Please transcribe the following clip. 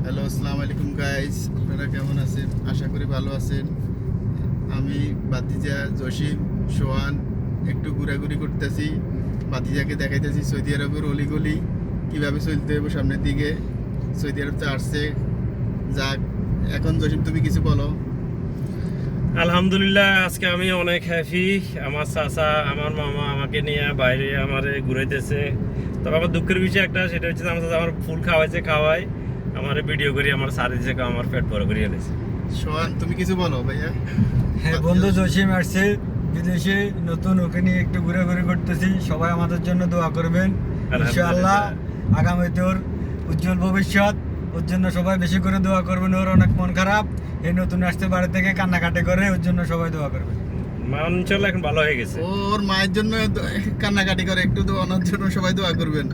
Hello, আসসালামু আলাইকুম guys. আপনারা কেমন আছেন? আশা করি ভালো আছেন। আমি ভাতিজা জসিম সোহান একটু ঘোরাঘুরি করতেছি। ভাতিজাকে দেখাইতেছি সৌদি আরবের অলিগলি কীভাবে চলতে হবে সামনের দিকে। সৌদি আরব তো আসছে, যাক। এখন জসিম তুমি কিছু বলো। আলহামদুলিল্লাহ, আজকে আমি অনেক হ্যাপি। আমার চাচা, আমার মামা আমাকে নিয়ে বাইরে আমারে ঘুরাইতেছে। তবে আমার দুঃখের বিষয় একটা, সেটা হচ্ছে আমার চাচা আমার ফুল খাওয়াই আমার ভিডিও করি, আমার সারি দিয়েছে, আমার পেট বড় করিয়ে দিয়েছে। সোহান তুমি কিছু বলো ভাইয়া। হ্যাঁ বন্ধু, জসিম আসছে বিদেশে নতুন, ওকে নিয়ে একটু ঘোরাঘুরি করতেছি। সবাই আমাদের জন্য দোয়া করবেন ইনশাআল্লাহ। আগামীতে ওর উজ্জ্বল ভবিষ্যৎ, ওর জন্য সবাই বেশি করে দোয়া করবেন। ওর অনেক মন খারাপ, এই নতুন আসতে বাড়ি থেকে কান্নাকাটি করে, ওর জন্য সবাই দোয়া করবেন। মানচল এখন ভালো হয়ে গেছে। ওর মায়ের জন্য কান্নাকাটি করে, একটু দোয়ানোর জন্য সবাই দোয়া করবেন।